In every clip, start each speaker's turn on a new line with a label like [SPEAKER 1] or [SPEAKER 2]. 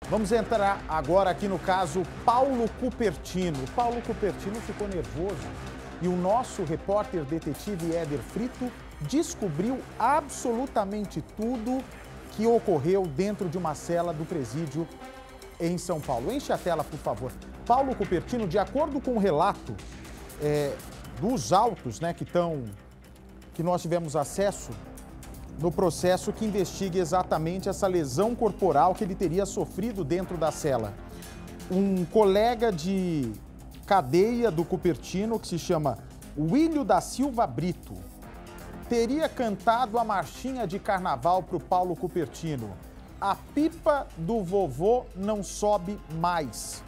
[SPEAKER 1] Vamos entrar agora aqui no caso Paulo Cupertino. O Paulo Cupertino ficou nervoso e o nosso repórter detetive Éder Frito descobriu absolutamente tudo que ocorreu dentro de uma cela do presídio em São Paulo. Enche a tela, por favor. Paulo Cupertino, de acordo com o relato dos autos, que nós tivemos acesso no processo que investiga exatamente essa lesão corporal que ele teria sofrido dentro da cela. Um colega de cadeia do Cupertino, que se chama Willio da Silva Brito, teria cantado a marchinha de carnaval para o Paulo Cupertino. A pipa do vovô não sobe mais.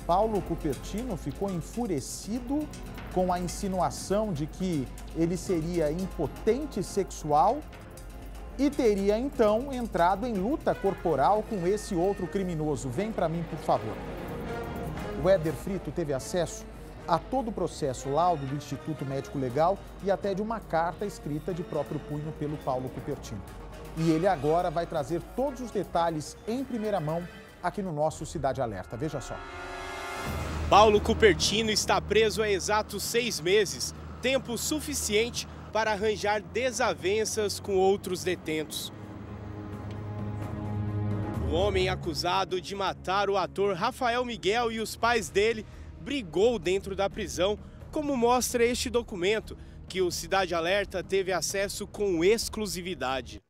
[SPEAKER 1] Paulo Cupertino ficou enfurecido com a insinuação de que ele seria impotente sexual e teria então entrado em luta corporal com esse outro criminoso. Vem para mim, por favor. O Éder Frito teve acesso a todo o processo, laudo do Instituto Médico Legal e até de uma carta escrita de próprio punho pelo Paulo Cupertino. E ele agora vai trazer todos os detalhes em primeira mão aqui no nosso Cidade Alerta. Veja só.
[SPEAKER 2] Paulo Cupertino está preso há exatos 6 meses, tempo suficiente para arranjar desavenças com outros detentos. O homem acusado de matar o ator Rafael Miguel e os pais dele brigou dentro da prisão, como mostra este documento, que o Cidade Alerta teve acesso com exclusividade.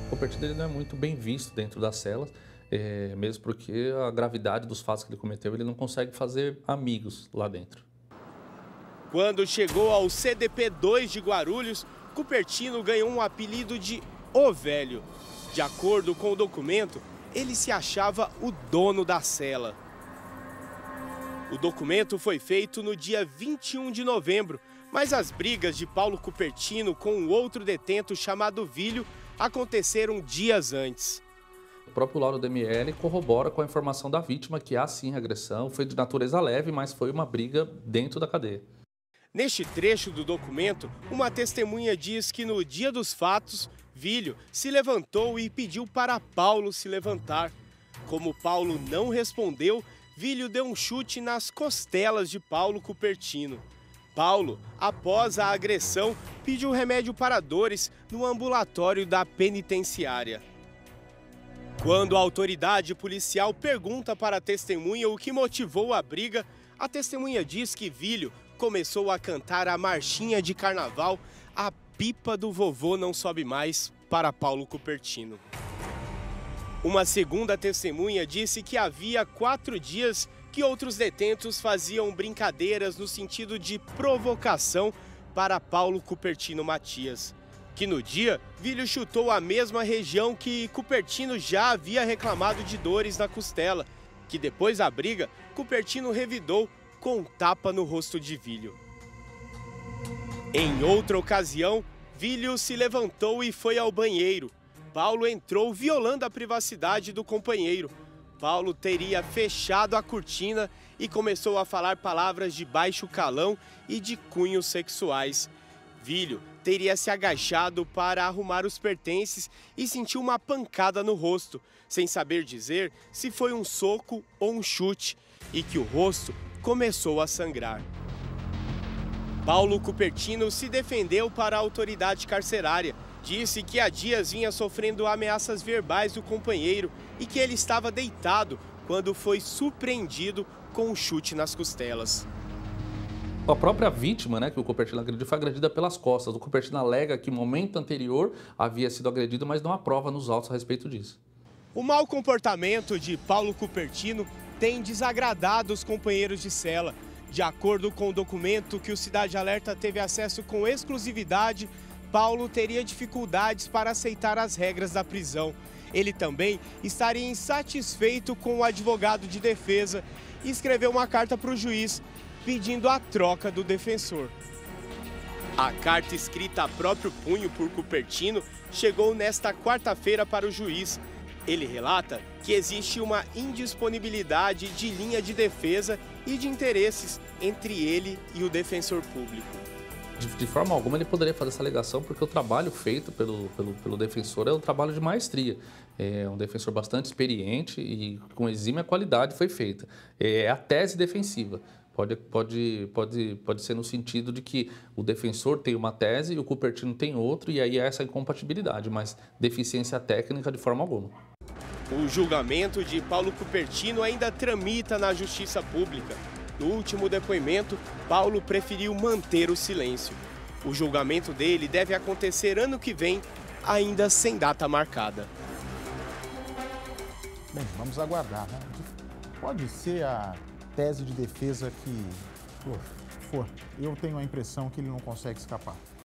[SPEAKER 3] O Cupertino não é muito bem visto dentro das celas, mesmo porque a gravidade dos fatos que ele cometeu, ele não consegue fazer amigos lá dentro.
[SPEAKER 2] Quando chegou ao CDP-2 de Guarulhos, Cupertino ganhou um apelido de O Velho. De acordo com o documento, ele se achava o dono da cela. O documento foi feito no dia 21 de novembro, mas as brigas de Paulo Cupertino com um outro detento chamado Willio aconteceram dias antes.
[SPEAKER 3] O próprio laudo do ML corrobora com a informação da vítima que há sim agressão, foi de natureza leve, mas foi uma briga dentro da cadeia.
[SPEAKER 2] Neste trecho do documento, uma testemunha diz que no dia dos fatos, Willio se levantou e pediu para Paulo se levantar. Como Paulo não respondeu, Willio deu um chute nas costelas de Paulo Cupertino. Paulo, após a agressão, pediu remédio para dores no ambulatório da penitenciária. Quando a autoridade policial pergunta para a testemunha o que motivou a briga, a testemunha diz que Willio começou a cantar a marchinha de carnaval A Pipa do Vovô Não Sobe Mais para Paulo Cupertino. Uma segunda testemunha disse que havia 4 dias que outros detentos faziam brincadeiras no sentido de provocação para Paulo Cupertino Matias. Que no dia, Willio chutou a mesma região que Cupertino já havia reclamado de dores na costela, que depois da briga, Cupertino revidou com um tapa no rosto de Willio. Em outra ocasião, Willio se levantou e foi ao banheiro. Paulo entrou violando a privacidade do companheiro. Paulo teria fechado a cortina e começou a falar palavras de baixo calão e de cunhos sexuais. Willio teria se agachado para arrumar os pertences e sentiu uma pancada no rosto, sem saber dizer se foi um soco ou um chute, e que o rosto começou a sangrar. Paulo Cupertino se defendeu para a autoridade carcerária. Disse que há dias vinha sofrendo ameaças verbais do companheiro e que ele estava deitado quando foi surpreendido com um chute nas costelas.
[SPEAKER 3] A própria vítima, que o Cupertino agrediu, foi agredida pelas costas. O Cupertino alega que no momento anterior havia sido agredido, mas não há prova nos autos a respeito disso.
[SPEAKER 2] O mau comportamento de Paulo Cupertino tem desagradado os companheiros de cela. De acordo com o documento que o Cidade Alerta teve acesso com exclusividade, Paulo teria dificuldades para aceitar as regras da prisão. Ele também estaria insatisfeito com o advogado de defesa e escreveu uma carta para o juiz pedindo a troca do defensor. A carta escrita a próprio punho por Cupertino chegou nesta quarta-feira para o juiz. Ele relata que existe uma indisponibilidade de linha de defesa e de interesses entre ele e o defensor público.
[SPEAKER 3] De forma alguma ele poderia fazer essa alegação, porque o trabalho feito pelo defensor é um trabalho de maestria. É um defensor bastante experiente e com exímia qualidade foi feita. É a tese defensiva. Pode ser no sentido de que o defensor tem uma tese e o Cupertino tem outra, e aí é essa incompatibilidade, mas deficiência técnica de forma alguma.
[SPEAKER 2] O julgamento de Paulo Cupertino ainda tramita na Justiça Pública. No último depoimento, Paulo preferiu manter o silêncio. O julgamento dele deve acontecer ano que vem, ainda sem data marcada.
[SPEAKER 1] Bem, vamos aguardar, né? Pode ser a tese de defesa que for. Eu tenho a impressão que ele não consegue escapar.